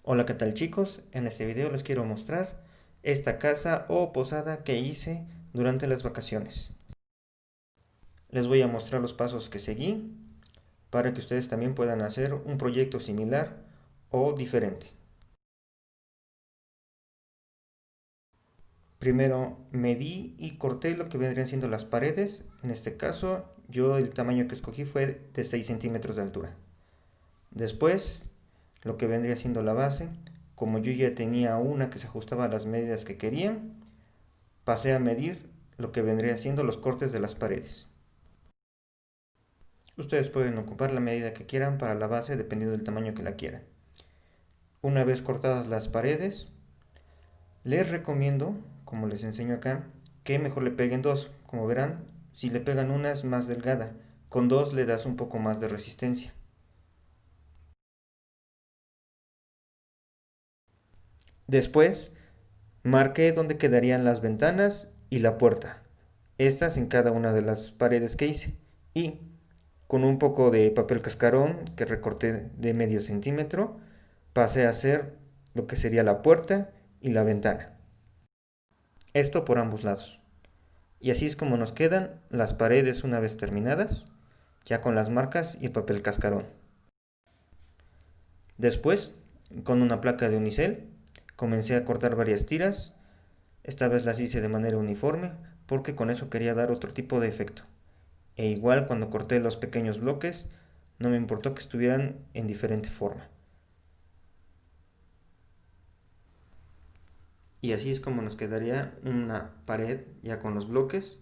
Hola, ¿qué tal chicos? En este video les quiero mostrar esta casa o posada que hice durante las vacaciones. Les voy a mostrar los pasos que seguí para que ustedes también puedan hacer un proyecto similar o diferente. Primero medí y corté lo que vendrían siendo las paredes. En este caso, yo el tamaño que escogí fue de 6 centímetros de altura. Después, lo que vendría siendo la base, como yo ya tenía una que se ajustaba a las medidas que quería, pasé a medir lo que vendría siendo los cortes de las paredes. Ustedes pueden ocupar la medida que quieran para la base dependiendo del tamaño que la quieran. Una vez cortadas las paredes, les recomiendo, como les enseño acá, que mejor le peguen dos. Como verán, si le pegan una es más delgada, con dos le das un poco más de resistencia. Después, marqué dónde quedarían las ventanas y la puerta, estas en cada una de las paredes que hice. Y con un poco de papel cascarón que recorté de medio centímetro, pasé a hacer lo que sería la puerta y la ventana. Esto por ambos lados. Y así es como nos quedan las paredes una vez terminadas, ya con las marcas y el papel cascarón. Después, con una placa de unicel, comencé a cortar varias tiras. Esta vez las hice de manera uniforme porque con eso quería dar otro tipo de efecto. E igual cuando corté los pequeños bloques, no me importó que estuvieran en diferente forma. Y así es como nos quedaría una pared ya con los bloques.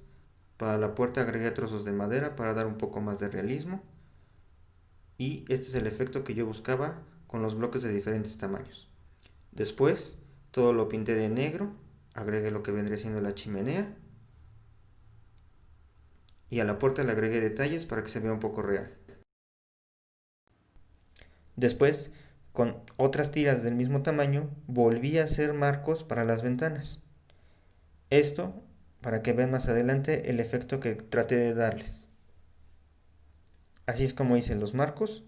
Para la puerta agregué trozos de madera para dar un poco más de realismo. Y este es el efecto que yo buscaba con los bloques de diferentes tamaños. Después todo lo pinté de negro, agregué lo que vendría siendo la chimenea. Y a la puerta le agregué detalles para que se vea un poco real. Después, con otras tiras del mismo tamaño, volví a hacer marcos para las ventanas. Esto para que vean más adelante el efecto que traté de darles. Así es como hice los marcos,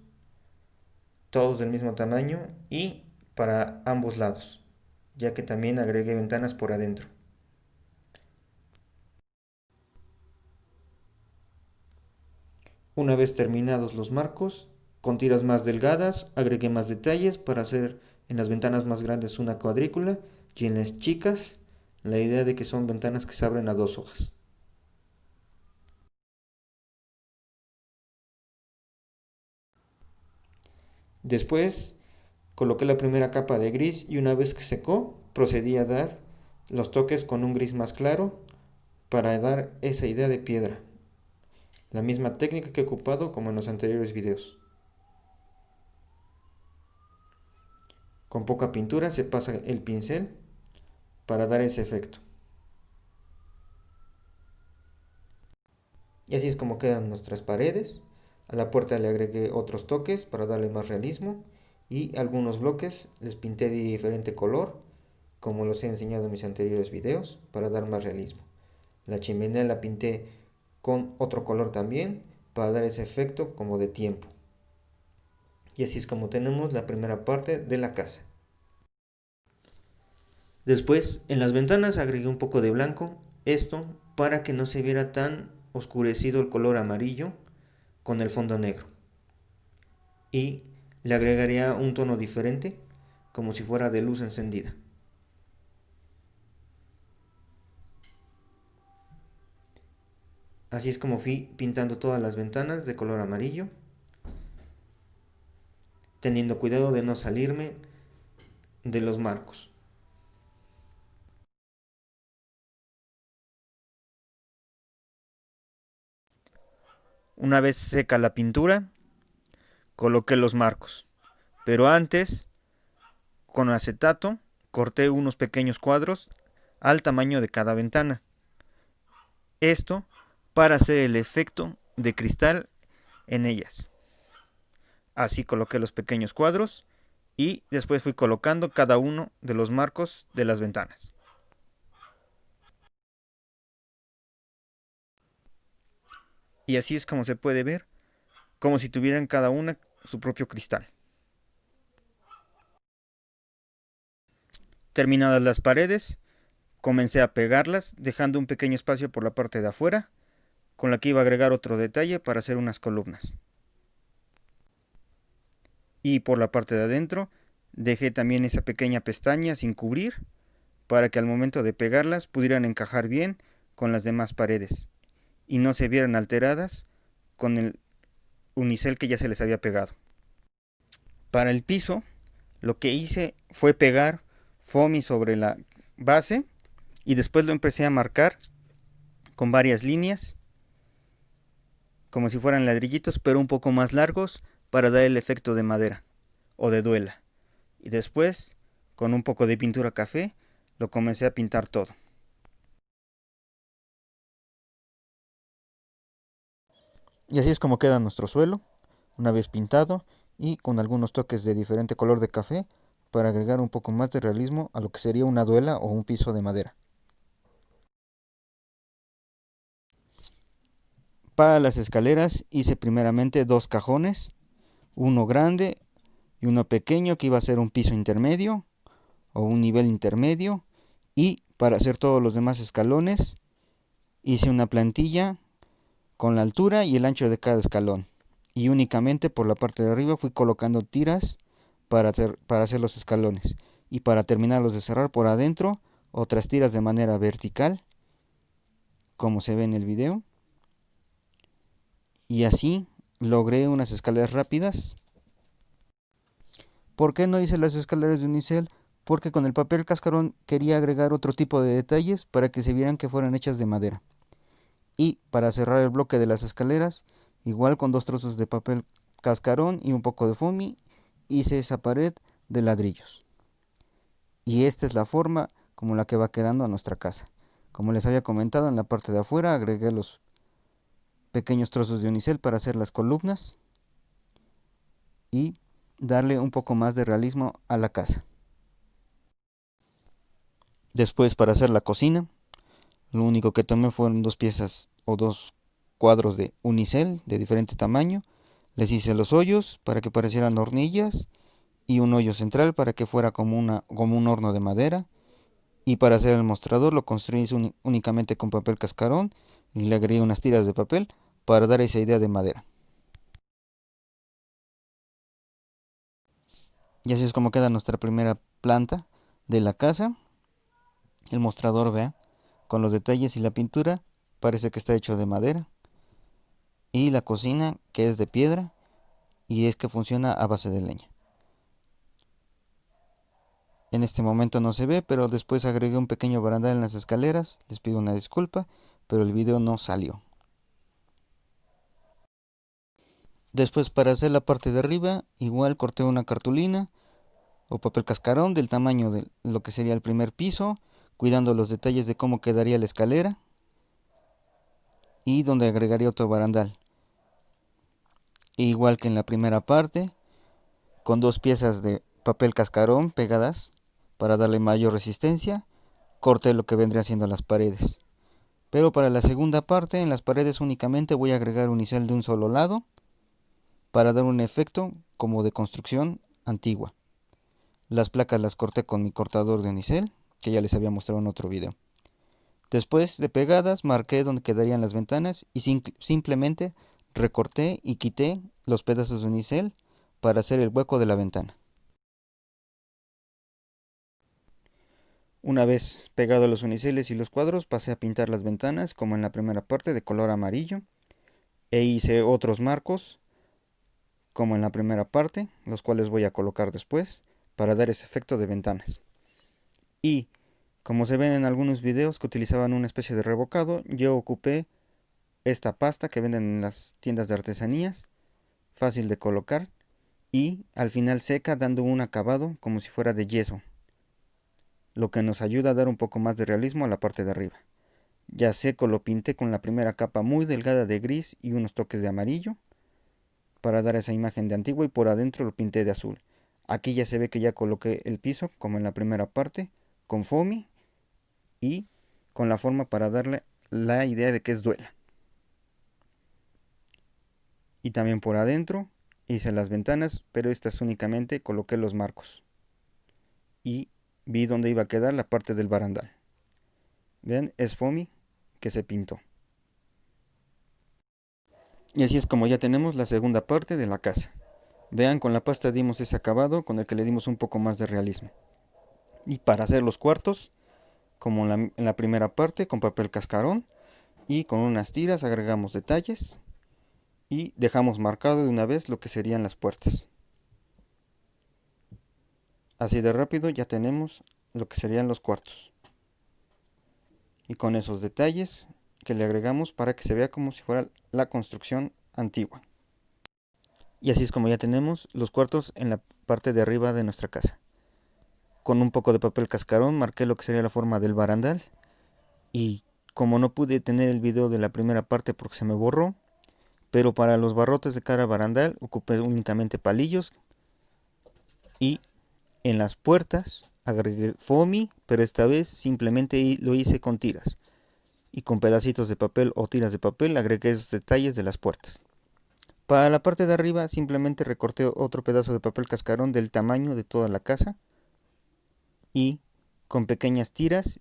todos del mismo tamaño y para ambos lados, ya que también agregué ventanas por adentro. Una vez terminados los marcos, con tiras más delgadas, agregué más detalles para hacer en las ventanas más grandes una cuadrícula y en las chicas la idea de que son ventanas que se abren a dos hojas. Después coloqué la primera capa de gris y una vez que secó, procedí a dar los toques con un gris más claro para dar esa idea de piedra. La misma técnica que he ocupado como en los anteriores videos. Con poca pintura se pasa el pincel para dar ese efecto. Y así es como quedan nuestras paredes. A la puerta le agregué otros toques para darle más realismo. Y algunos bloques les pinté de diferente color, como los he enseñado en mis anteriores videos, para dar más realismo. La chimenea la pinté con otro color también, para dar ese efecto como de tiempo. Y así es como tenemos la primera parte de la casa. Después, en las ventanas agregué un poco de blanco, esto para que no se viera tan oscurecido el color amarillo con el fondo negro. Y le agregaría un tono diferente, como si fuera de luz encendida. Así es como fui pintando todas las ventanas de color amarillo, teniendo cuidado de no salirme de los marcos. Una vez seca la pintura, coloqué los marcos. Pero antes, con acetato, corté unos pequeños cuadros al tamaño de cada ventana. Esto para hacer el efecto de cristal en ellas. Así coloqué los pequeños cuadros y después fui colocando cada uno de los marcos de las ventanas. Y así es como se puede ver, como si tuvieran cada una su propio cristal. Terminadas las paredes, comencé a pegarlas, dejando un pequeño espacio por la parte de afuera, con la que iba a agregar otro detalle para hacer unas columnas. Y por la parte de adentro, dejé también esa pequeña pestaña sin cubrir, para que al momento de pegarlas pudieran encajar bien con las demás paredes y no se vieran alteradas con el unicel que ya se les había pegado. Para el piso, lo que hice fue pegar foamy sobre la base y después lo empecé a marcar con varias líneas, como si fueran ladrillitos, pero un poco más largos para dar el efecto de madera o de duela. Y después, con un poco de pintura café, lo comencé a pintar todo. Y así es como queda nuestro suelo, una vez pintado y con algunos toques de diferente color de café para agregar un poco más de realismo a lo que sería una duela o un piso de madera. Para las escaleras hice primeramente dos cajones, uno grande y uno pequeño que iba a ser un piso intermedio o un nivel intermedio, y para hacer todos los demás escalones hice una plantilla con la altura y el ancho de cada escalón, y únicamente por la parte de arriba fui colocando tiras para hacer los escalones, y para terminarlos de cerrar por adentro otras tiras de manera vertical como se ve en el video, y así logré unas escaleras rápidas. ¿Por qué no hice las escaleras de unicel? Porque con el papel cascarón quería agregar otro tipo de detalles para que se vieran que fueran hechas de madera. Y para cerrar el bloque de las escaleras, igual con dos trozos de papel cascarón y un poco de foamy, hice esa pared de ladrillos. Y esta es la forma como la que va quedando a nuestra casa. Como les había comentado, en la parte de afuera agregué los pequeños trozos de unicel para hacer las columnas y darle un poco más de realismo a la casa. Después, para hacer la cocina, lo único que tomé fueron dos piezas o dos cuadros de unicel de diferente tamaño. Les hice los hoyos para que parecieran hornillas y un hoyo central para que fuera como un horno de madera. Y para hacer el mostrador lo construí únicamente con papel cascarón y le agregué unas tiras de papel para dar esa idea de madera. Y así es como queda nuestra primera planta de la casa. El mostrador, vea, con los detalles y la pintura, parece que está hecho de madera. Y la cocina, que es de piedra y es que funciona a base de leña. En este momento no se ve, pero después agregué un pequeño barandal en las escaleras. Les pido una disculpa, pero el video no salió. Después, para hacer la parte de arriba, igual corté una cartulina o papel cascarón del tamaño de lo que sería el primer piso, cuidando los detalles de cómo quedaría la escalera y donde agregaría otro barandal. Igual que en la primera parte, con dos piezas de papel cascarón pegadas para darle mayor resistencia, corté lo que vendría siendo las paredes. Pero para la segunda parte, en las paredes únicamente voy a agregar unicel de un solo lado para dar un efecto como de construcción antigua. Las placas las corté con mi cortador de unicel, que ya les había mostrado en otro video. Después de pegadas, marqué donde quedarían las ventanas y simplemente recorté y quité los pedazos de unicel para hacer el hueco de la ventana. Una vez pegados los uniceles y los cuadros, pasé a pintar las ventanas como en la primera parte de color amarillo e hice otros marcos como en la primera parte, los cuales voy a colocar después para dar ese efecto de ventanas. Y como se ven en algunos videos que utilizaban una especie de revocado, yo ocupé esta pasta que venden en las tiendas de artesanías, fácil de colocar y al final seca, dando un acabado como si fuera de yeso, lo que nos ayuda a dar un poco más de realismo a la parte de arriba. Ya seco lo pinté con la primera capa muy delgada de gris y unos toques de amarillo para dar esa imagen de antiguo, y por adentro lo pinté de azul. Aquí ya se ve que ya coloqué el piso como en la primera parte con foamy y con la forma para darle la idea de que es duela. Y también por adentro hice las ventanas, pero estas únicamente coloqué los marcos y vi dónde iba a quedar la parte del barandal. Vean, es foamy que se pintó. Y así es como ya tenemos la segunda parte de la casa. Vean, con la pasta dimos ese acabado con el que le dimos un poco más de realismo. Y para hacer los cuartos, como en la primera parte, con papel cascarón y con unas tiras agregamos detalles y dejamos marcado de una vez lo que serían las puertas. Así de rápido ya tenemos lo que serían los cuartos. Y con esos detalles que le agregamos para que se vea como si fuera la construcción antigua. Y así es como ya tenemos los cuartos en la parte de arriba de nuestra casa. Con un poco de papel cascarón marqué lo que sería la forma del barandal. Y como no pude tener el video de la primera parte porque se me borró, pero para los barrotes de cada barandal ocupé únicamente palillos. Y en las puertas agregué foamy, pero esta vez simplemente lo hice con tiras. Y con pedacitos de papel o tiras de papel agregué esos detalles de las puertas. Para la parte de arriba simplemente recorté otro pedazo de papel cascarón del tamaño de toda la casa y con pequeñas tiras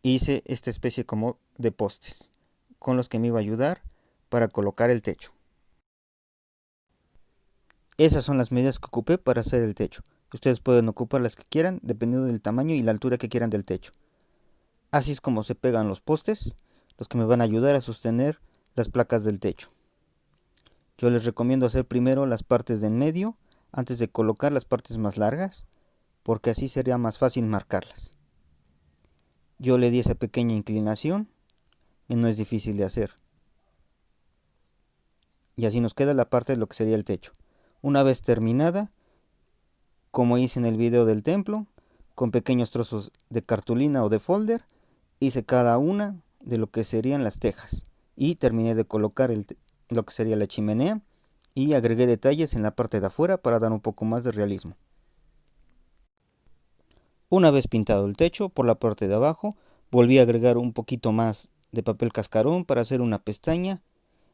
hice esta especie como de postes con los que me iba a ayudar para colocar el techo. Esas son las medidas que ocupé para hacer el techo. Ustedes pueden ocupar las que quieran dependiendo del tamaño y la altura que quieran del techo. Así es como se pegan los postes, los que me van a ayudar a sostener las placas del techo. Yo les recomiendo hacer primero las partes de en medio antes de colocar las partes más largas, porque así sería más fácil marcarlas. Yo le di esa pequeña inclinación y no es difícil de hacer. Y así nos queda la parte de lo que sería el techo. Una vez terminada, como hice en el video del templo, con pequeños trozos de cartulina o de folder, hice cada una de lo que serían las tejas. Y terminé de colocar lo que sería la chimenea y agregué detalles en la parte de afuera para dar un poco más de realismo. Una vez pintado el techo, por la parte de abajo, volví a agregar un poquito más de papel cascarón para hacer una pestaña.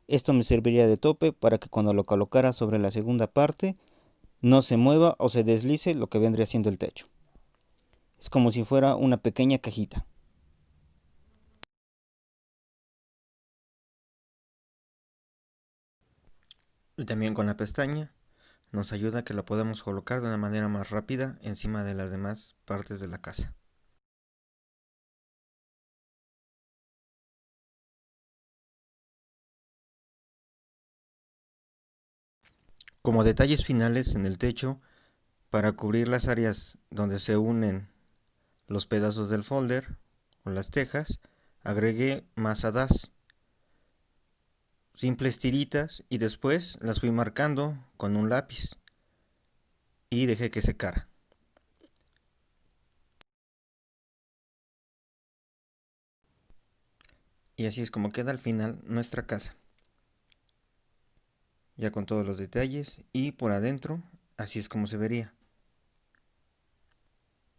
Esto me serviría de tope para que cuando lo colocara sobre la segunda parte no se mueva o se deslice lo que vendría siendo el techo. Es como si fuera una pequeña cajita. Y también con la pestaña nos ayuda a que la podamos colocar de una manera más rápida encima de las demás partes de la casa. Como detalles finales en el techo, para cubrir las áreas donde se unen los pedazos del folder o las tejas, agregué más hadas, simples tiritas, y después las fui marcando con un lápiz y dejé que secara. Y así es como queda al final nuestra casa. Ya con todos los detalles y por adentro, así es como se vería.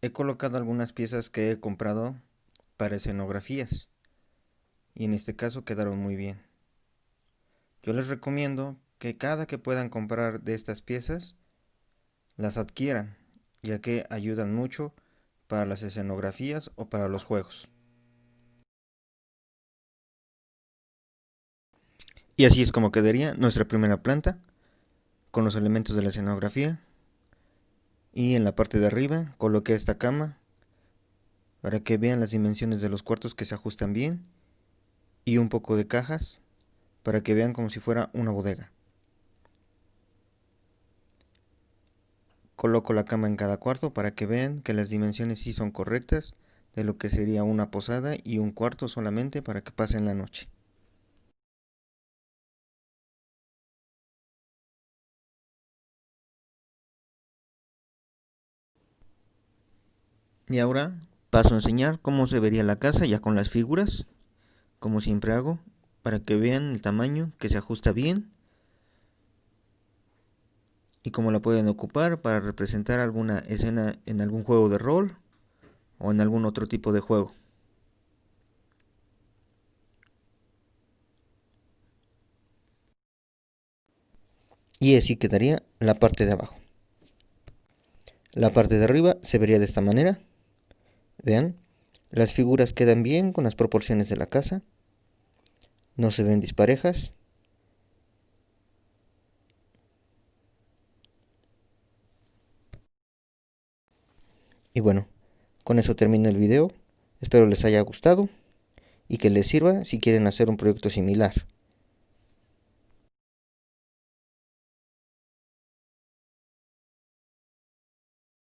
He colocado algunas piezas que he comprado para escenografías y en este caso quedaron muy bien. Yo les recomiendo que cada que puedan comprar de estas piezas las adquieran, ya que ayudan mucho para las escenografías o para los juegos. Y así es como quedaría nuestra primera planta con los elementos de la escenografía. Y en la parte de arriba coloqué esta cama para que vean las dimensiones de los cuartos que se ajustan bien y un poco de cajas para que vean como si fuera una bodega. Coloco la cama en cada cuarto para que vean que las dimensiones sí son correctas de lo que sería una posada y un cuarto solamente para que pasen la noche. Y ahora paso a enseñar cómo se vería la casa ya con las figuras, como siempre hago, para que vean el tamaño que se ajusta bien y cómo la pueden ocupar para representar alguna escena en algún juego de rol o en algún otro tipo de juego. Y así quedaría la parte de abajo. La parte de arriba se vería de esta manera. Vean, las figuras quedan bien con las proporciones de la casa. No se ven disparejas. Y bueno, con eso termino el video. Espero les haya gustado y que les sirva si quieren hacer un proyecto similar.